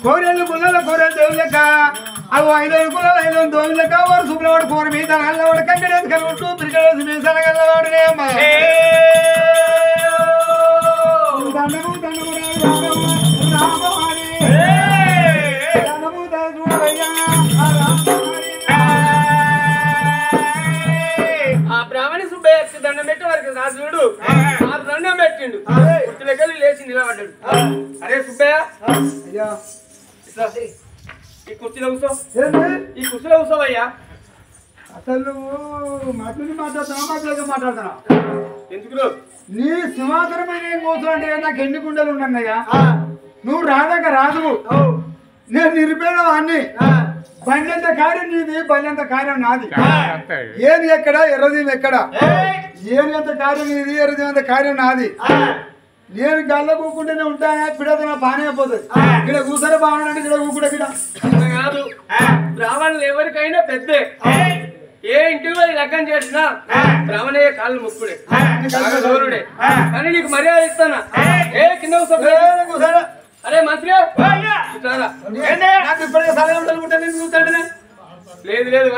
కోరేళ్ళు గుళ్ళలో కోరేళ్ళు దేవుళ్ళ లెక్క అవి 5 కులాలు 5 దేవుళ్ళ లెక్క వాడు శుభ్రవాడు కూర మీద నల్లవాడు కంకడేసి కలుగుతూ పిరికడేసి మీసాల గల్లవాడునే అమ్మ దండము దండము దండము చూడవయ్యా ఆ బ్రాహ్మణి సుబ్బయ్య దండం పెట్టి వారికి నా చూడు ఆ దండం పెట్టిండు కుర్చీలకెళ్ళి లేచి నిలబడ్డాడు. అరే సుబ్బయ్య అయ్యా ఈ కుర్చీలో కూర్చో, ఈ కుర్చీలో కూర్చోవయ్యా. అసలు నువ్వు మాట్లాడుతున్నా ఎందుకు నీ సింహాసనమైన ఏం కూర్చో అంటే నాకు ఎన్ని గుండెలు ఉన్నాయా నువ్వు రాదాక రాదు నేను నిరుపేద వాడిని బండంత కార్యం నీది బల్లంత కార్యం నాది ఏది ఎక్కడ ఎర్రదీం ఎక్కడ ఏది ఎంత కార్యం నీది ఎర్రదీం అంత కార్యం నాది నేను గల్ల కూకుంటేనే ఉంటానా పిడత నా బాగానే అయిపోతుంది ఇక్కడ కూర్చొని బాగున్నాడు ఇక్కడ కూకుంటే ఇక్కడ కాదు బ్రాహ్మణులు ఎవరికైనా పెద్దే ఏ ఇంటిలో లగ్గం చేసినా బ్రాహ్మణయ్య కాళ్ళు ముక్కుడే గౌరుడే కానీ నీకు మర్యాద ఇస్తానా ఏ కింద కూర్చో. అరే మంత్రి లేదు లేదు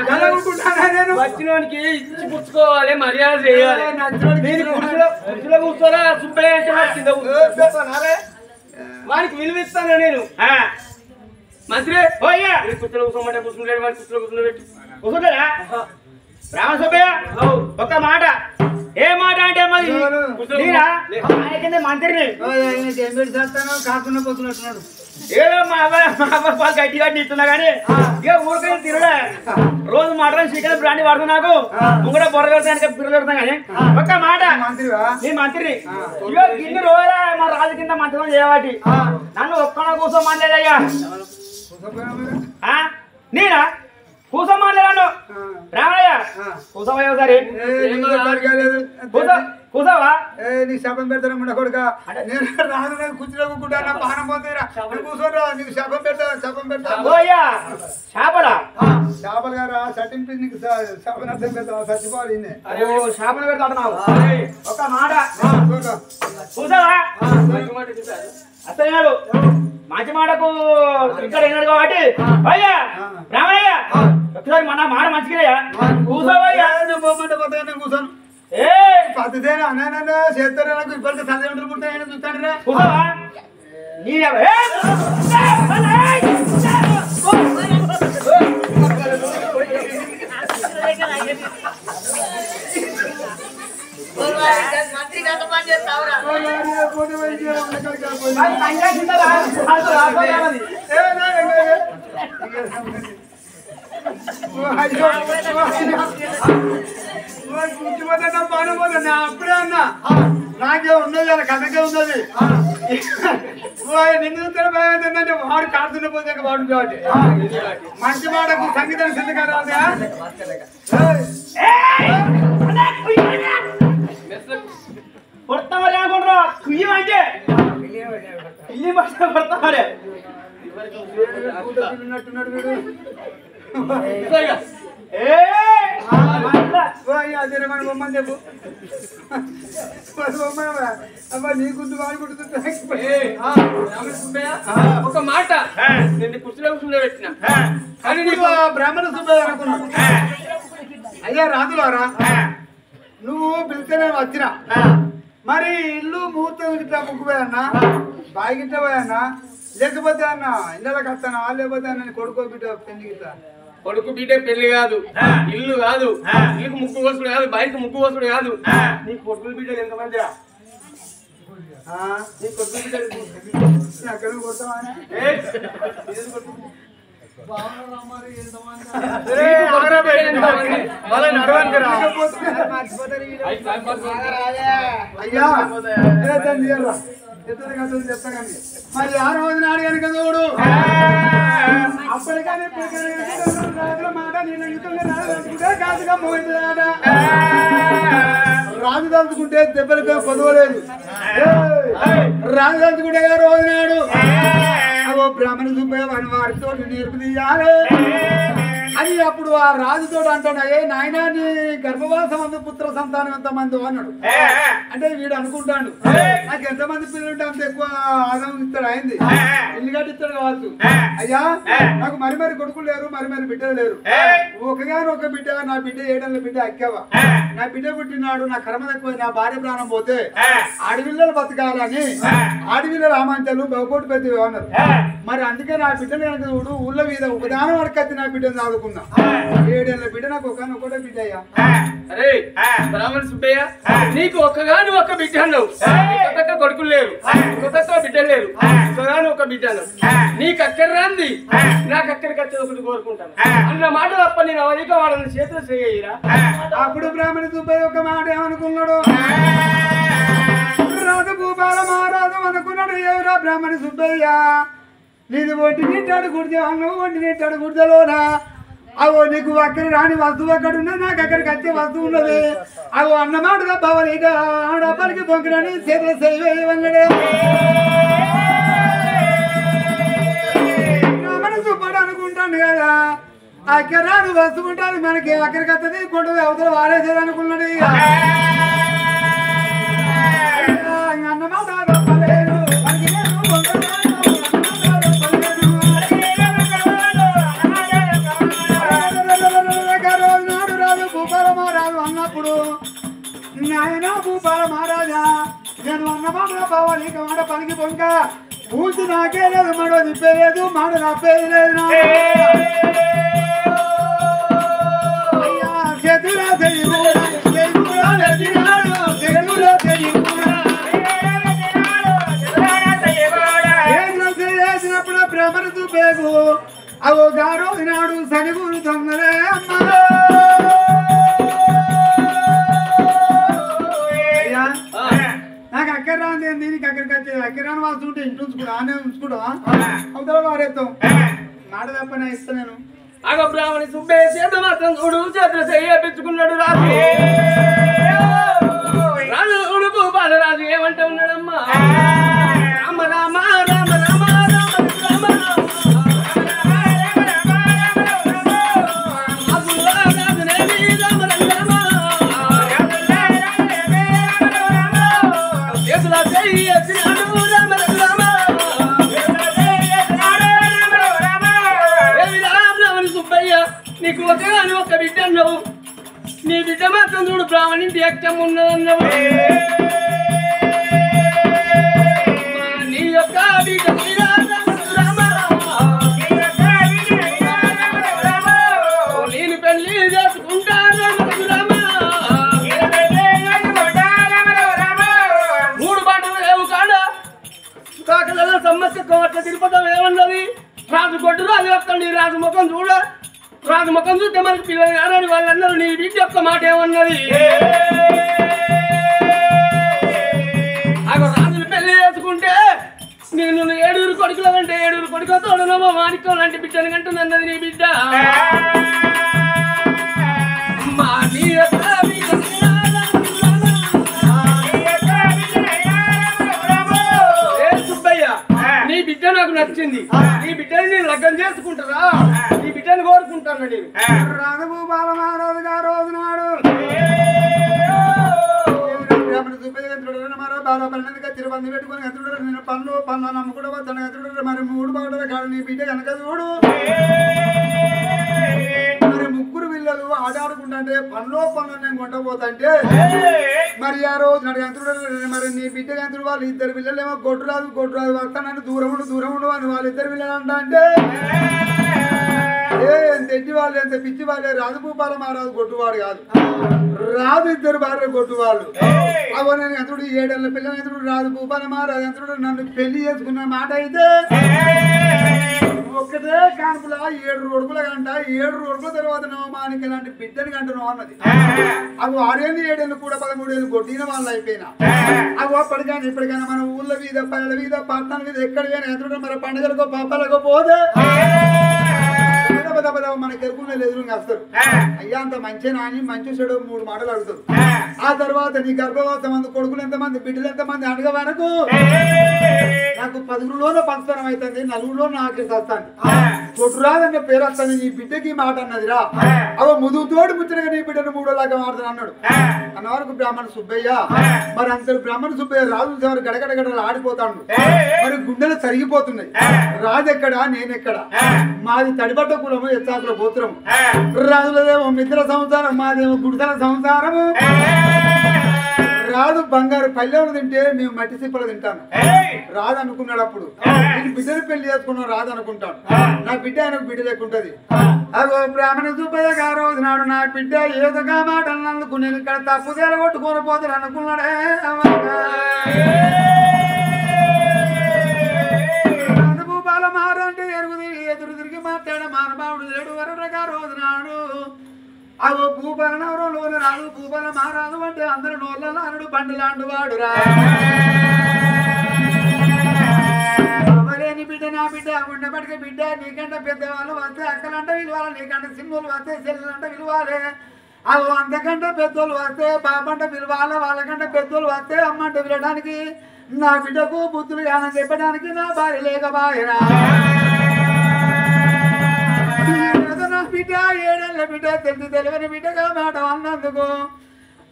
వచ్చినోనికి ఇచ్చి పుచ్చుకోవాలి మర్యాద చేయాలి. కుర్చీలో కూర్చోరా సుబ్బయ్య అంటే మరి కింద కూర్చోనారే వానికి విలువ ఇస్తాను నేను. మంత్రి కుర్చీలో కూర్చోమంటే కూర్చుంటాడు వాడి కుర్చీలో కూర్చుండబెట్టి కూర్చుంటాడా బ్రాహ్మణ సుబ్బయ్య ఒక మాట ఏ మాట అంటే మరి మంత్రిని కాకుండా పోతున్నట్టున్నాడు ఏదో మా అబ్బాయి గట్టి గట్టి ఇస్తున్నా కానీ ఇక ఊరికే తిరగలే రోజు మటన్ చికెన్ బ్రాండి పడుతు నాకు ముంగడ బొరగడానికి పిల్లలు పెడతాం కానీ ఒక్క మాట నీ మంత్రిని ఇక ఇన్ని రోజులే మా రాజు కింద మంత్రం చేయబట్టి నన్ను ఒక్కన కూర్చోమనలేదయ్యా. నేనా కూర్చోమనలేదాను రామయ్య కూర్చోమయ్య ఒకసారి కూర్చోవా నీ శపం పెడతాను కొడుక నేను రాదు కుర్చీలో కూకుంటా నా పానం పోతుందిరా కూర్చోరా నీకు శపం పెడతా ఓయ్యా చేపలా చేపలు గారా సర్టిఫికేట్ నీకు శపం అర్థం పెడతా చచ్చిపోవాలి చేపలు పెడతాడు ఒక మాట కూర్చోవా అత్తయ్యాడు మంచి మాటకు ఇక్కడ అయినాడు కాబట్టి అయ్యా రామయ్య ఒకసారి మన మాట మంచిగా కూర్చోవయ్యా కూర్చోను ఏ పద్ధతేనా అన్న చేస్తారా నాకు ఇప్పటికే చదివి పుట్టాయని చూస్తాడరా కూర్చోవా మంత్రి గత పని చేస్తావురా అప్పుడే అన్నా నాకే ఉన్నది అలా కథకే ఉన్నది నిన్ను భయమైందంటే వాడు కాడుతున్న పోతే వాడు కాబట్టి మంచి మాటకు సంగీతం సిద్ధ కదా కొడతామని అనుకుంటున్నా కుయ్యమంటే ఇల్లు పట్ట కొడతామరే ఉన్నట్టున్నాడు వీడు బొమ్మని చెప్పు అబ్బా నీ గుర్తు ఒక మాట నేను కుర్చీలో కూర్చుండబెట్టిన కానీ నీకు బ్రాహ్మణ సుబ్బయ్య అనుకున్నాను అయ్యా రాదులారా నువ్వు పిలిస్తే నేను వచ్చినా మరి ఇల్లు ముహూర్తం గిట్లా ముక్కుపోయన్నా బాయి గిట్ల పోయన్నా లేకపోతే అన్న ఇళ్ళకి వస్తానా లేకపోతే అన్న కొడుకో బిడ్డ పెళ్లి గిట్లా కొడుకు బిడ్డ పెళ్లి కాదు ఇల్లు కాదు ఇల్లుకు ముక్కు కోసుడు కాదు బయటకు ముక్కు కోసుడు కాదు నీ కొడుకుల బిడ్డలు ఎంతమందిరా నీ కొడుకుల బిడ్డలు ఎక్కడ కొడతావా అయ్యా చెప్తానండి మరి ఆ రోజు నాడు కనుక చూడు అప్పటికనే మాట నేను కాదుగా మోయిందా రాజు తలుచుకుంటే దెబ్బలతో కొదవలేదు రాజు తలుచుకుంటే రోజు నాడు బ్రాహ్మణ సుబ్బయ్య వారితో నేర్పు తీయాలి అని అప్పుడు ఆ రాజుతో అంటాడు, ఏ నాయనా నీ గర్భవాసం అందు పుత్ర సంతానం ఎంతమంది అన్నాడు. అంటే వీడు అనుకుంటాడు, నాకు ఎంతమంది పిల్లలు ఉంటే అంత ఎక్కువ ఆదాయం ఇస్తాడు అయింది, ఇల్లు కట్టిస్తాడు కావచ్చు. అయ్యా నాకు మరి కొడుకులు లేరు, మరి బిడ్డలు లేరు, ఒక బిడ్డ, నా బిడ్డ 7 ఏళ్ళ బిడ్డ అక్కావా, నా బిడ్డ పుట్టినాడు, నా కర్మ తక్కువ, నా భార్య ప్రాణం పోతే ఆడపిల్లలు బతకాలని ఆడపిల్ల రామాంతలు బహుకోటి పెద్ద అన్నారు. మరి అందుకే నా బిడ్డలు కనుక చూడు ఊళ్ళో మీద ఒకదానం వరకత్తి నా బిడ్డను చదువుకున్నా. 7 ఏళ్ళ బిడ్డ నాకు ఒకటే బిడ్డ. అయ్యా అరే బ్రాహ్మణ సుబ్బయ్య, నీకు ఒక్కగాని ఒక్క బిడ్డ అన్నావు, ఒక్క కొడుకులు లేరు, ఒక్క బిడ్డలు లేరు, ఒక్కగాని ఒక బిడ్డ అన్నావు. నీకు అక్కర రాంది, నాకు అక్కడికి వచ్చేది ఒకటి కోరుకుంటాను అన్న మాట తప్ప నేను అవధిక వాళ్ళని చేతులు చేయరా. అప్పుడు బ్రాహ్మణ సుబ్బయ్య ఒక మాట ఏమనుకున్నాడు, రాజు భూపాల మహారాజు అనుకున్నాడు. ఎవరా బ్రాహ్మణ సుబ్బయ్య, నీది ఒంటి నింటాడు గుడిదే అన్నావు, ఒంటి నింటాడు గుడిదలోనా అవో నీకు అక్కడ రాని వస్తువు అక్కడ ఉన్నది, నాకు అక్కడికి వచ్చే వస్తువు ఉన్నది. అవో అన్నమాట భవనిక డబ్బలకి పొంకినని చేతులు చేయవన్నాడే. బ్రాహ్మణ సుబ్బడు అనుకుంటాను కదా, అక్కడ రాని వస్తువు ఉంటుంది మనకి, అక్కడికి వస్తుంది కొండ అవతల వాడేసేది అనుకున్నాడు. అన్నమాట తప్పలేదు, రాజు భూపాల మహారాజు అన్నప్పుడు, నాయన భూపాల మహారాజా నేను అన్నమాట బావాలి ఇక మాట పలికి పొంక పూర్తి నాకే లేదు, మడో తిప్పేలేదు, మాట నప్పేది లేదు. అయ్యా చేతులా చేసినప్పుడు భ్రమణ చూపేగు అవో గారో నాడు సనిగురు దొంగలే అమ్మా. నాకు అక్కడ రాంది దీనికి అక్కడికి వచ్చేది, అక్కడ రాని వాళ్ళు ఉంటే ఇంటి ఉంచుకుంటా ఆనే ఉంచుకుంటా అవతల వాడేస్తాం మాట తప్పనే ఇస్తా నేను. అగ బ్రాహ్మణి సుబ్బయ్య చేత మాత్రం చూడు చేతులు చేయించుకున్నాడు. రాజు రాజు ఉడుకు బాలరాజు ఏమంటే ఉన్నాడమ్మా, రామ రామ రామ రామ రామ నీకు ఒకగాని ఒక బిడ్డ అన్నావు, నీ బిడ్డ మాత్రం చూడు బ్రాహ్మణి అక్షం ఉన్నదన్నావు. నీ యొక్క బిడ్డ నేను పెళ్లి చేసుకుంటాను. 3 బాటలు లేవు కాడ కాకలలో సమస్య కోట్ల తిరుపతి ఏమన్నది, రాజు కొట్టు రాజు వస్తాడు, రాజు ముఖం చూడ, రాజు ముఖం చూస్తే మనకి పిల్లలు కాదని వాళ్ళు అన్నారు. నీ బిడ్డ యొక్క మాట ఏమన్నది, అగో రాజులు పెళ్లి చేసుకుంటే నేను 7 కొడుకులు అంటే 7 కొడుకులతో మాణిక్యం లాంటి బిడ్డని కంటుంది అన్నది నీ బిడ్డ. సుబ్బయ్య నీ బిడ్డ నాకు నచ్చింది, నీ బిడ్డని నేను లగ్గం చేసుకుంటారా, నీ బిడ్డని కోరుకుంటాను నేను. రాజు భూపాల మహారాజు గారు రోజు నాడు మరో 12 తిరుబంది పెట్టుకుని ఎత్తుడు నేను పన్ను నమ్ముకుంటూ వస్తాను ఎత్తుడు. మరి 3 బాటలు కాదు నీ బిడ్డ కనుక చూడు, మరి 3 పిల్లలు ఆడాడుకుంటే పన్ను నేను కొంటపోతుంటే మరి ఆ రోజు నాడు ఎంతుడు, మరి నీ బిడ్డ ఎంతుడు వాళ్ళు 2 పిల్లలు ఏమో గొడ్డు రాదు వస్తానని దూరం ఉండు అని వాళ్ళు 2 పిల్లలు అంటే ఎంత ఎట్టి వాళ్ళు ఎంత పిచ్చి వాళ్ళే. రాజు భూపాల మహారాజు కొట్టువాడు కాదు, రాజు 2 భార్య కొట్టువాళ్ళు. అవో నేను ఎంతుడు 7 ఏళ్ళ పిల్లలు ఎంతుడు రాజు భూపాల మహారాజు ఎంతుడు నన్ను పెళ్లి చేసుకున్న మాట అయితే ఒక్కటే కాన్పుల 7 కొడుకుల గంట 7 కొడుకుల తర్వాత నవమానికి లాంటి బిడ్డని గంటను అన్నది. అవి 6 ఏళ్ళు 7 ఏళ్ళు కూడా 13 ఏళ్ళు కొట్టిన వాళ్ళు అయిపోయినా అవి అప్పటికైనా ఇప్పటికైనా మన ఊళ్ళ మీద పల్లెల మీద పట్టణాల మీద ఎక్కడికైనా ఎంతుడు మరి పండుగలకో పాపాలకో పోతే మనకి ఎరుకునే ఎదురుగా వస్తారు. అయ్యా అంత మంచి నాని మంచి చెడు 3 మాటలు అడుగుతారు. ఆ తర్వాత నీ గర్భవాసం మంది కొడుకులు ఎంతమంది బిడ్డలు ఎంతమంది అడగ వరకు నాకు 10గురిలోనే పంచతనం అవుతుంది, నలుగురిలో నాకు వస్తాను. కొట్టురాదన్న పేరు వస్తుంది, నీ బిడ్డకి మాట అన్నదిరా. అవ ముదుగుతోడు ముచ్చటగా నీ బిడ్డను 3 లాగా మారుతాను అన్నాడు. అన్నవరకు బ్రాహ్మణ సుబ్బయ్య మరి అంత బ్రాహ్మణ సుబ్బయ్య రాజు ఎవరు గడగడగడలు ఆడిపోతాడు. మరి గుండెలు తరిగిపోతున్నాయి. రాజెక్కడా నేనెక్కడా, మాది తడిబట్ట కులము ఎత్తాకుల గోత్రము. రాజులదేమో మిత్ర సంసారం, మాదేమో గుడిసెల సంసారము. రాదు బంగారు పల్లెలు తింటే మేము మట్టి సిప్పలు తింటాను. రాదు అనుకున్నాడు. అప్పుడు నేను బిడ్డను పెళ్లి చేసుకున్నాను, రాదు అనుకుంటాను. నా బిడ్డ ఆయనకు బిడ్డ లేకుంటది. అగో బ్రాహ్మణ సుబ్బయ్య గారు నాడు నా బిడ్డ ఏదోగా మాట అన్నందుకు నేను ఇక్కడ తప్పు తెరగొట్టుకొని పోతాను అనుకున్నాడే. భూపాల మారంటే ఎదురు తిరిగి మాట్లాడే మానవాడు లేడు వరగా రోజు నాడు. అగో భూపాల నవరంలోని రాదు, భూపాల మారాదు అంటే అందరు నోళ్ళ అనడు బండిలాండు వాడురా. అవలేని బిడ్డ నా బిడ్డ, ఉండబడిక బిడ్డ, నీకంటే పెద్దవాళ్ళు వస్తే అక్కలంటే విలువాలి, నీకంటే సినిమాలు వస్తే చెల్లెలంటే విలువాలి. అవి అంతకంటే పెద్దోళ్ళు వస్తే బాబంట పిలవాలి, వాళ్ళకంటే పెద్దోళ్ళు వస్తే అమ్మంట పిలవడానికి. నా బిడ్డకు బుద్ధులు గానం చెప్పడానికి నా భార్య లేకబాయరా. నా బిడ్డ 7 ఏళ్ల బిడ్డ, తెలియని బిడ్డగా మాట అన్నందుకు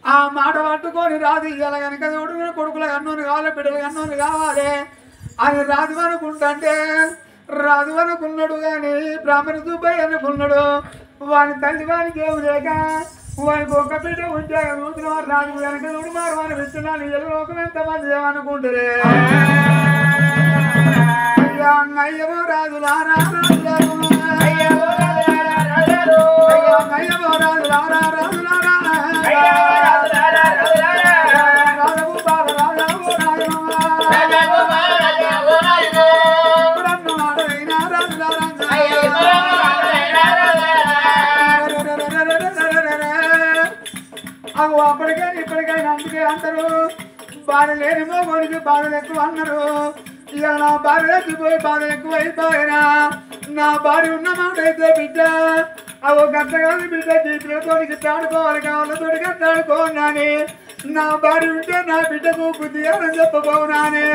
ఆ మాట పట్టుకొని రాదు. ఇవాళ కనుక చూడు కొడుకుల అన్నోని కావాలి, బిడ్డలు అన్నోని కావాలి అని రాదు అనుకుంటే రాదు అనుకున్నాడు. కానీ బ్రాహ్మణ సుబ్బయ్య అనుకున్నాడు. వాని తల్లి వానికి ఏమి లేక వానికి ఒక బిడ్డ ఉంటే నూతిన వారు రాజు కనుక చూడు మారు వారు విస్తున్నాను. ఎల్లోకం ఎంతమంది ఏమనుకుంటారే. అయ్యవో రాజులారా రాజులారు, అయ్యవో రాజులారా రాజులారా, అప్పటికైనా ఇప్పటికైనా అందుకే అందరూ బాధ లేనిమో కొనికి బాధలు ఎక్కువ అన్నారు. ఇక నా భార్య ఎత్తిపోయి బాధలు ఎక్కువ అయిపోయినా నా భార్య ఉన్న మాట అయితే బిడ్డ అవో గంట కాదు బిడ్డ, జీవితంతోడికి తాడుకోవాలి, కావాలతోడికి తాడుకోనాని. నా భార్య ఉంటే నా బిడ్డకు బుద్ధి అని చెప్పబోనానే.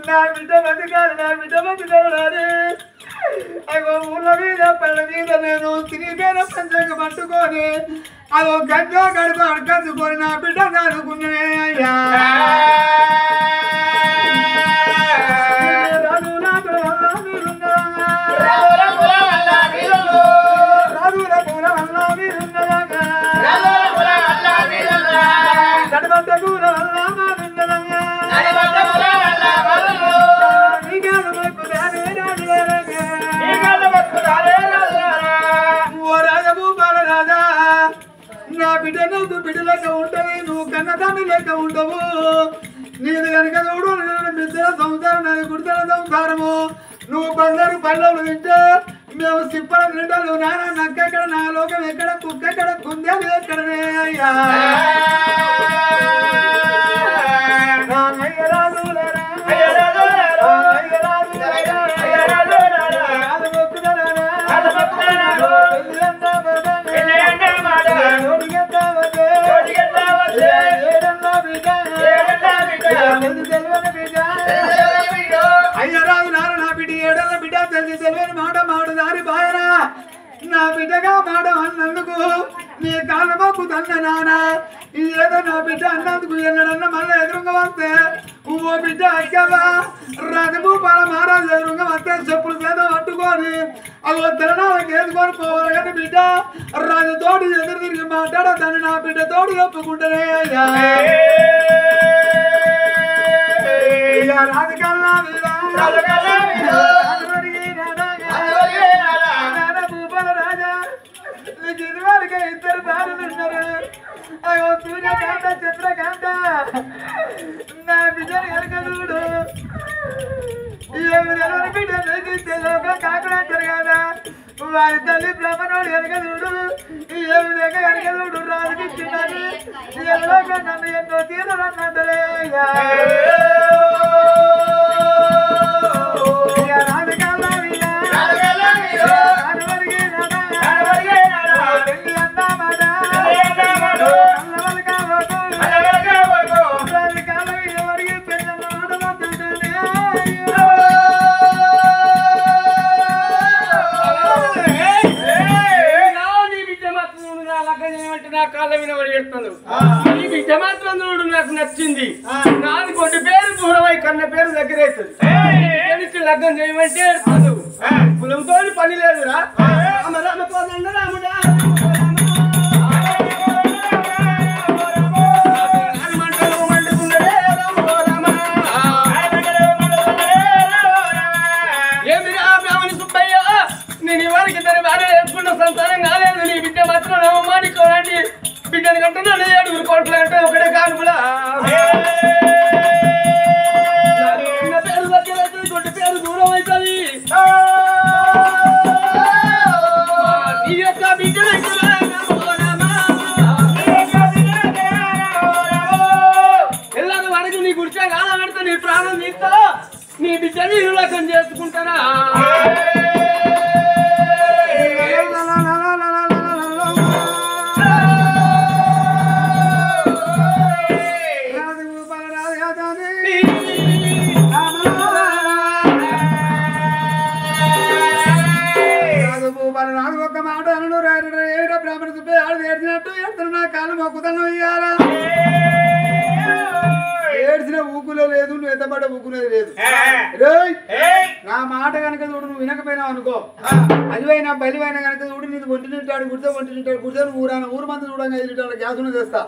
నా బిడ్డ బతికాలి, నా బిడ్డ బతికాలి. అగో ఊళ్ళ మీద పళ్ళ మీద నేను తిరిగిపోయిన పంచంగా పట్టుకొని అదో గంజా గడుపు అడకందుకొని నా బిడ్డ చదువుకున్నానే. అయ్యా రాజుల పూల వల్ల మీరున్నదా, రాజుల పూల వల్ల మీరున్నదా, గడబంద పూల వల్ల మారున్నదా, నా బిడ్డ నువ్వు బిడ్డ లెక్క ఉంటుంది, నువ్వు కన్నదాన్ని లెక్క ఉండవు. నీది కనుక చూడు బిడ్డల సంసారం, నాది గుడిసెల సంసారము. నువ్వు బంగారు పల్లెలు తింటే మేము సిప్పల నిండలు. నాన్న నక్కెక్కడ, నా లోకం ఎక్కడ, కుక్కెక్కడ, కుందేలు ఎక్కడనే. అయ్యా అయ్యరాజు నార నా బిడ్డ 7 ఏళ్ల బిడ్డ, తెలియని మాట మాట దారి బాయరా. నా బిడ్డగా మాట అన్నందుకు నీ కాళ్ళ తన్న నాన్న ఏదో నా బిడ్డ అన్నందుకు ఎన్నడన్న మళ్ళీ ఎదురుగా వస్తే ఓ బిడ్డ అక్కవా రాజభూపాల మహారాజు ఎదురుగా వస్తే చెప్పులు చేత పట్టుకొని అవి తెలంగాణకి వేసుకొని పోవాలి కానీ బిడ్డ రాజుతోటి ఎదురు తిరిగి మాట్లాడతాను నా బిడ్డ తోడు చెప్పుకుంటానే అయ్యా రాజకల్లా రాజా నీకు ఇదివరకు ఇద్దరు దారులు ఉన్నారు అయ్యో సూర్యకాంత చంద్రకాంత నా బిడ్డలు ఎరగలుడు ఎవరి బిడ్డ లోకం కాకుండా అంటారు కదా వారి తల్లి బ్రహ్మణుడు ఎరగలుడు ఎవరి ఎరగలుడు రాజుకి ఇచ్చినారు ఎవరో నన్ను ఎన్నో తీరనంటే నాకు నచ్చింది నాది కొద్ది పేరు దూరమై కన్న పేరు దగ్గర అవుతుంది లగ్నం చేయమంటే కులంతో పని లేదురా ఏమిరా బ్రాహ్మణి సుబ్బయ్య నేను ఎవరికి తన భార్య వేసుకున్న సంతానం కాలేదు నీ బిడ్డ మాత్రం నవమానికోనండి బిడ్డని కంటున్నాడు 7 కోట్ల అంటే ఒకటే కానుపులా పేరు దగ్గర అవుతుంది కొట్టి పేరు దూరం అవుతుంది నీ యొక్క బిడ్డ ఎల్లాను వరకు నీ గుడిచా కాలబెడతా నీ ప్రాణం తీస్తా నీ బిడ్డని నిర్లక్ష్యం చేసుకుంటానా ఒక మాట అను బ్రాహ్మణ సుబ్బే ఆడు ఏడ్చినట్టు ఎడుతున్న నా కాలు మొక్కుతాను ఇయ్యాలా ఏడ్చిన ఊకులే లేదు నువ్వు ఎత్తబడ్డ ఊకునేది లేదు నా మాట కనుక చూడు నువ్వు వినకపోయినావు అనుకో అదివైనా బలివైనా కనుక చూడు నీకు ఒంటి నింటాడు గుడితే ఒంటి నింటాడు గుడితే ఊరు మంది చూడంగా 5 లీటర్ల గ్యాస్ ఉన్న చేస్తా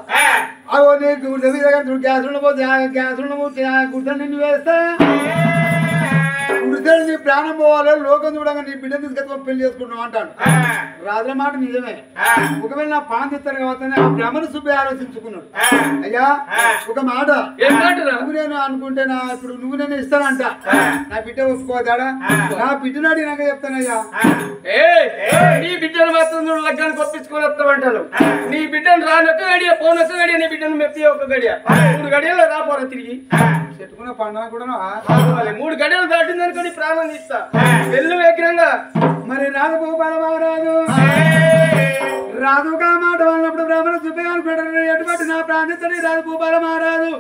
అవో నీకు గుడితే మీద చూడు గ్యాస్ ఉన్న పోతే గ్యాస్ ఉన్న గుడితే నిన్ను వేస్తా గుడితే నీ ప్రాణం పోవాలి లోకం చూడంగా నీ బిడ్డ తీసుకెళ్ళి పెళ్లి చేసుకుంటున్నావు అంటాడు రాజుల మాట నిజమే ఒకవేళ నా పాన్ తెస్తాను కాబట్టి ఆ బ్రాహ్మణ సుబ్బే ఆలోచించుకున్నాడు అయ్యా ఒక మాట నువ్వు నేను అనుకుంటే నా ఇప్పుడు నువ్వు నేను ఇస్తానంట నా బిడ్డ ఒప్పుకోదాడా నా బిడ్డను అడిగినాక చెప్తానయ్యా నీ బిడ్డను మాత్రం నువ్వు లగ్గానికి ఒప్పించుకొని వస్తామంటాను నీ బిడ్డను రానొక్క గడియ పోనొక్క గడియ నీ బిడ్డను మెప్పి ఒక గడియ 3 గడియలు రాపోరా తిరిగి చెట్టుకున్న పండుగ కూడా 3 గడియలు దాటిందనుకొని ప్రాణం తీస్తా వెళ్ళు విగ్రహంగా మరి రాజభూపాల మహారాజు రాజుగా మాట వాళ్ళప్పుడు బ్రాహ్మణ సుబ్బయ్య అనుకుంటారు ఎటువంటి నా ప్రాణితుడి రాజభూపాల మహారాజు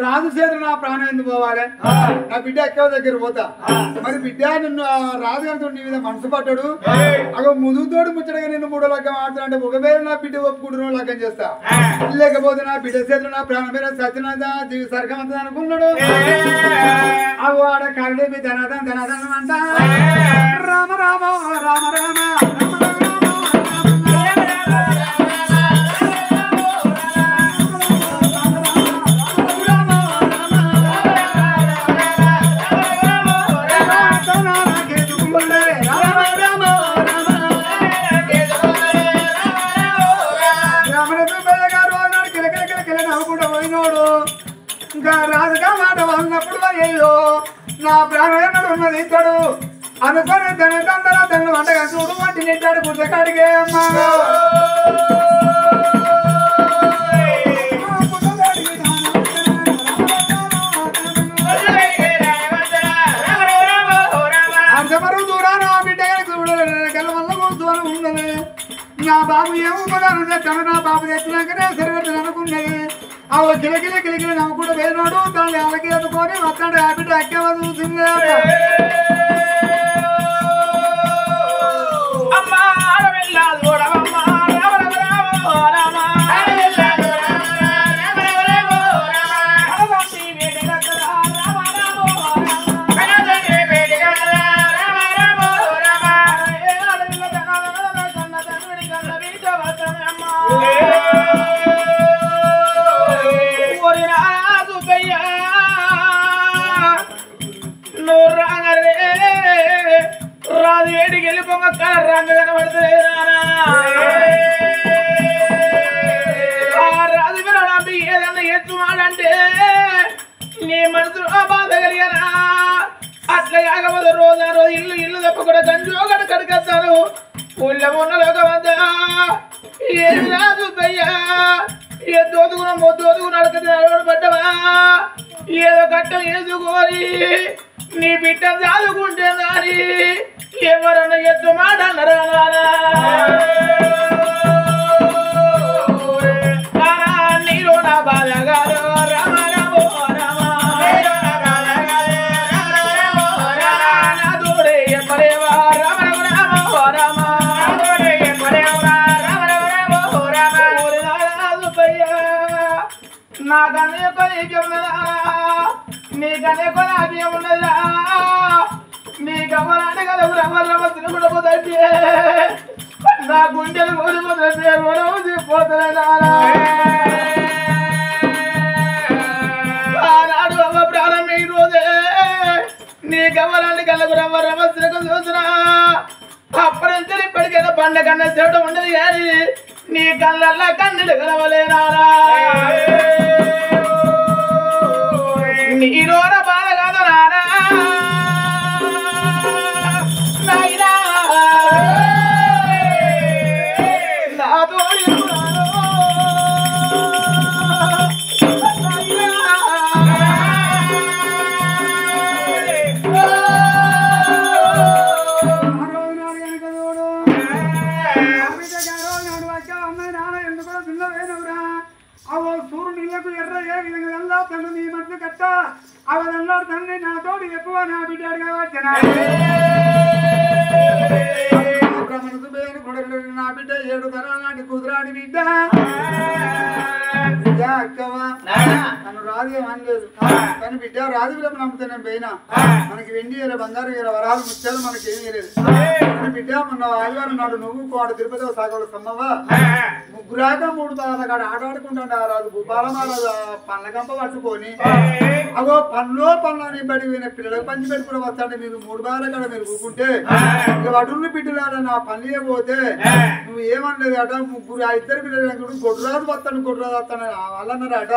రాజు చేతులు నా ప్రాణం ఎందుకు పోవాలి నా బిడ్డ ఎక్కవ దగ్గర పోతా మరి బిడ్డ నిన్ను రాజు గారితో నీ మీద మనసు పట్టాడు అగో ముదుగుతోడు ముచ్చటగా నిన్ను 3 లగ్గం ఆడుతానంటే ఒకవేళ నా బిడ్డ ఒప్పుకుంటున్నావు లగ్గం చేస్తా లేకపోతే నా బిడ్డ చేతులు నా ప్రాణం మీద సత్యనాథ సరిగమంత అనుకున్నాడు అగో ఆడ కరడేపి ధనాదం ధనాదనం అంట రామ రామ రామ రామ రాజుగా మాట ఉన్నప్పుడు అయ్యో నా ప్రాణం ఎన్నడు ఉన్నది ఇతడు అనుకొని తను వంటగా చూడు వంటి నెట్టాడు గుడ్డకాడిగే అమ్మా అర్థమరు దూరాన బిడ్డ చూడలేదు వల్ల కూర్చోని ఉన్నది నా బాబు ఏమనుకున్నాను తెచ్చాను నా బాబు తెచ్చినాకనే సరిపెట్టాను అనుకున్నది ఆ కిలకిల నవ్వుకుంటూ వేసినాడు తను వాళ్ళకి అందుకొని వస్తాడు ఆ బిడ్డ అక్కేవా చూసింది అమ్మా అట్లా కాకపోతే రోజు ఆ రోజు ఇల్లు ఇల్లు తప్పకుండా గంజోగడ కడిగేస్తారు ఊళ్ళ ఉన్నలోక వద్ద ఏమి రాదు అయ్యా ఏ దోదుకున్న అడగది అలవాటు పడ్డవా ఏదో కట్టం వేసుకోని నీ బిడ్డ చదువుకుంటే దాని ఎవరన్నా ఎత్తు మాట అన్నరా నీలో నా బాధ కాదు రామ రామో రామ నా తోడే ఎమ్మరేవా రామ రామ రామ నా కన్నయ్య కొనేకున్నదా నీ కన్నయ్య కొనాకే ఉన్నదా నీ గమనాన్ని కదా రమ రమ తిరుగుడపోతే నా గుండెలు పోలిపోతే పోతలేదా ఆనాడు అమ్మ ప్రారంభం ఈ రోజే నీ గమనాన్ని కళ్ళకు రమ రమ తిరుగు చూసినా అప్పుడంతా ఇప్పటికైనా పండ కన్నా చెడు ఉండదు కానీ నీ కళ్ళల్లా కన్నీళ్ళు కలవలేనారా నీలోన బాధ కాదు నానా నాయనా నాతో సూర్యులకు ఎర్ర ఏ విధంగా తను నీ మధ్య కట్ట అవదన్నాడు తండ్రి నా తోడు ఎక్కువ నా బిడ్డాడుగా వచ్చిన నా బిడ్డ 7 తరాల నాటి కుదురాడి బిడ్డ అక్కవా నన్ను రాదు అనలేదు కానీ బిడ్డ రాదు విలువ నమ్మితే నేను పోయినా మనకి వెండి బంగారు వరాలు ముత్యాలు మనకి ఏమీ లేదు బిడ్డ మొన్న ఆదివారం నాడు నువ్వు కోడ తిరుపతి సాగలు సమ్మవా ముగ్గురాక 3 బాల కాడ ఆటాడుకుంటా రాదు భూపాలమారాజు పండ్ల పట్టుకొని అగో పనులని బడి పిల్లలకు పంచి పెట్టుకుని వస్తాంటే మీరు 3 బాల కాడ మీరు కూకుంటే ఇక వడుల్ని బిడ్డలాడ నా పనులే పోతే నువ్వు ఏమనలేదు అట ముగ్గురు 2 పిల్లలు కొట్టురాదు వస్తాను వాళ్ళన్నారట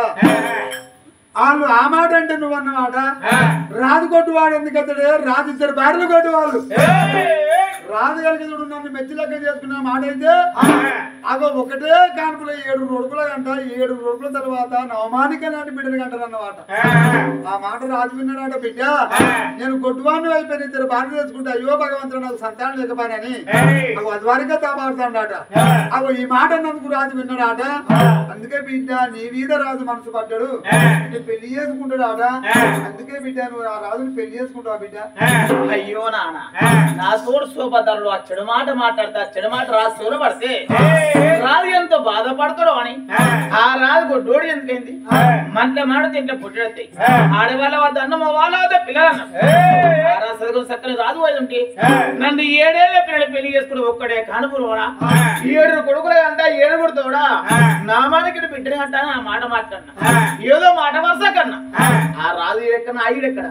వాళ్ళు ఆ మాట అంటే నువ్వు అన్నమాట రాజు కొట్టువాడు ఎందుకంటే రాజు 2 భార్యలు కొట్టువాళ్ళు రాజు కలిగి నన్ను మెచ్చి లెక్క చేసుకున్న మాట అయితే అగో ఒకటే కానుకలు 7 రొడుకుల గంట 7 రొడుకుల తర్వాత నవమానిక లాంటి బిడ్డలు గంటలు అన్నమాట ఆ మాట రాజు విన్నాడట బిడ్డ నేను కొట్టువాడిని అయిపోయిన 2 భార్యలు చేసుకుంటే అయ్యో భగవంతుడు నాకు సంతానం లేకపోయినని అగో అదివారిగా తామాడుతాడట అగో ఈ మాట అన్నందుకు రాజు విన్నాడట అందుకే బిడ్డ నీ మీద రాజు మనసు పడ్డాడు పెళ్లి చేసుకుంటాడా అందుకే బిడ్డ నువ్వు ఆ రాజుని పెళ్లి చేసుకుంటావా బిడ్డ అయ్యో నాన్న నా తోడు సోపదారుడు ఆ చెడు మాట మాట్లాడతా చెడు మాట రాజు సూర పడితే రాజు ఎంతో బాధపడతాడు అని ఆ రాజు గొడ్డోడు ఎందుకైంది మంట మాట తింటే పుట్టడతాయి ఆడవాళ్ళ వద్ద అన్న వాళ్ళ వద్ద పిల్లలన్న సక్కని రాజు పోయి ఉంటే నన్ను 7 ఏళ్ల పిల్లలు పెళ్లి చేసుకుని ఒక్కడే కానుపురోడా 7 కొడుకులు అంట 7 కొడుతాడా నా మాటకి బిడ్డనే అంట ఆ మాట మాట్లాడినా ఏదో మాట వరుస కన్నా ఆ రాజు ఎక్కడ ఆయుడెక్కడ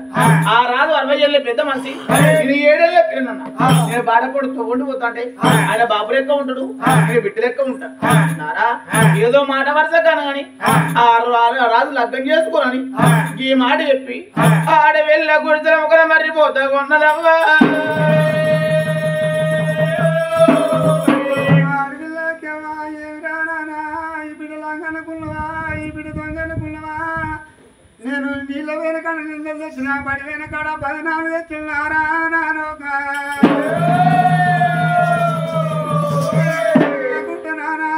ఆ రాజు 60 ఏళ్ళ పెద్ద మనిషి నేను 7 ఏళ్ళ పిల్లనన్నా నేను బాధపడుతూ ఉండిపోతాంటే ఆయన బాబు లెక్క ఉంటాడు నేను బిడ్డ లెక్క ఉంటా నారా ఏదో మాట వరుస కానీ ఆ రాజు లగ్గం చేసుకోనని ఈ మాట చెప్పి ఆడ వెళ్ళ గుడితల ఒకరు మర్రిపోతా కొన్నదవ్వా నేను నీళ్ళ వెనకాడ నిన్న తెచ్చిన బడి వెనకాడ 14 తెచ్చినారా నానుకుంటున్నానా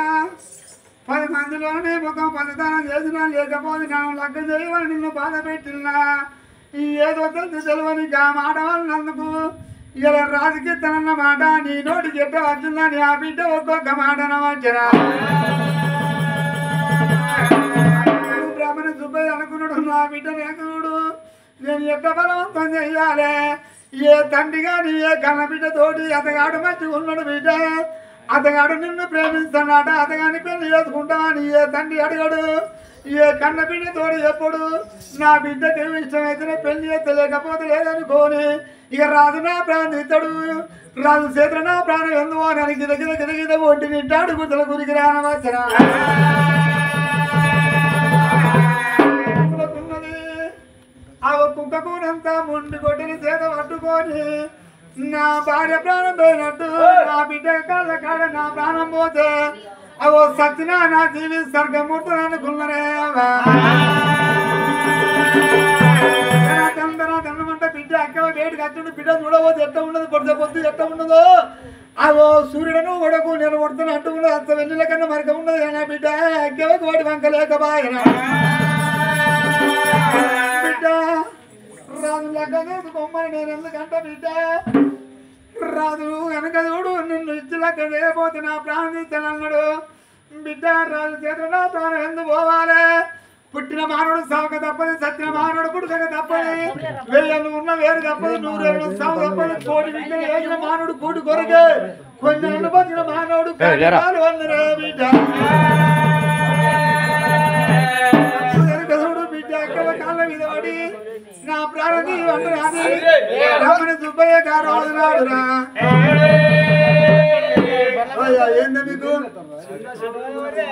10 మందిలోనే ఒక పదదానం చేసినా లేకపోతే నేను లగ్గం చేయమని నిన్ను బాధ పెట్టినా ఈ ఏదో తెలియని మాట వాళ్ళనందుకు ఇలా రాజుకి తనన్న మాట నీ నోటి చెప్ప వచ్చిందని ఆ బిడ్డ ఒక్కొక్క మాటన వచ్చరా బ్రాహ్మణ సుబ్బయ్య అనుకున్నాడు నా బిడ్డ నేకుడు నేను ఎక్క బలవంతం చెయ్యాలి ఏ తండ్రి కానీ ఏ కన్న బిడ్డతోటి అతగాడు మంచిగా ఉన్నాడు బిడ్డ అతగాడు నిన్ను ప్రేమిస్తున్నాడ అతగాని పెళ్లి చేసుకుంటామని ఏ తండ్రి అడిగాడు ఏ కన్న బిడ్డతోడు ఎప్పుడు నా బిడ్డకి ఇష్టమైతేనే పెళ్లి చేస్తలేకపోతే లేదనుకోని ఇక రాజు నా ప్రాణం ఇతడు రాజు చేతులు నా ప్రాణం ఎందువో అని గిద ఒంటి నింటాడు గుర్తుల గురికి రానవచ్చరా ఆ కుక్క కొడుకునంతా ముండి కొట్టిన చేత పట్టుకొని నా భార్య ప్రాణం పోయినట్టు నా బిడ్డ కళ్ళ కాడ నా ప్రాణం పోతే అవో సత్యనా నా జీవి స్వర్గమూర్తి అనుకున్నారే దండమంటే బిడ్డ అక్క వేడికి అచ్చుండి బిడ్డ చూడబోతే ఎట్ట ఉండదు కొద్ది పొద్దు ఎట్ట ఉండదు అవో సూర్యుడను కొడకు నేను కొడుతున్నా అంటూ ఉండదు అంత వెన్నెల కన్నా మరక ఉండదు నా బిడ్డ అక్కవకి వాడి వంకలేక బాగా బిడ్డ రాజు లెక్క బొమ్మని నేను ఎందుకంటే బిడ్డ రాజు వెనక చూడు నిన్ను ఇచ్చి లెక్క చేయబోతే నా ప్రాణం ఇచ్చానన్నాడు బిడ్డ రాజు చేతులు నా ప్రాణం ఎందుకు పోవాలి పుట్టిన మానవుడు సాగ తప్పది సత్యన మానవుడు పుట్టుక తప్పది వెయ్యను ఉన్న వేరు తప్పదు 100 సాగు తప్పదు కోటి విద్యలు వేసిన మానవుడు కూటి కొరకే కొన్ని అనుభవించిన మానవుడు అన్నరే బిడ్డ బిడ్డ అక్కడ కాళ్ళ మీద పడి నా ప్రాణి రమణ సుబ్బయ్య గారు వదిలాడురా ఏందా మీకు అరే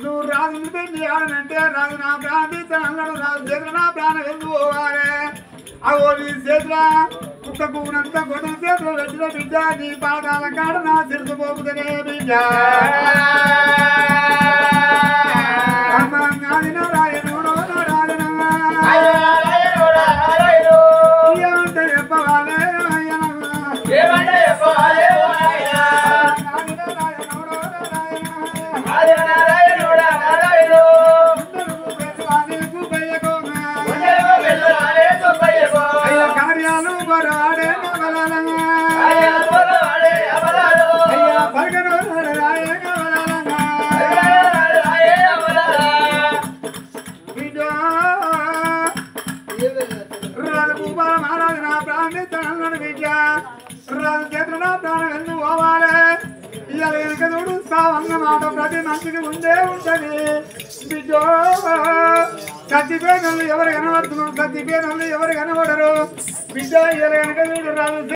నువ్వు రాజు పెళ్లి ఆడనంటే రాజు నా ప్రాణం అన్నాడు రాజు చేతులు నా ప్రాణం ఎందుకు పోవాలి అవో నీ చేతుల కుక్క పువ్వునంతా కొట్టిన చేతులు పెట్టిన బిడ్డ నీ పాదాల కాడ నా సిరుసు పోపుతనే బిడ్డ నారాయణుడు ఏమంటే చెప్పవాలే కార్యాలు బరాడే మహారాజు నా ప్రాణి తనను బిడ్డ రాజు చేతులు నా ప్రాణం ఎందుకు పోవాలి ఇలా వెనుక చూడు సావన్నమాట ప్రతి మనిషికి ముందే ఉంటది బిడ్డ చచ్చిపోయిన ఎవరు కనబడుతున్నారు చచ్చిపోయిన ఎవరు కనబడరు బిడ్డ ఇలా వెనుక చూడు రాజు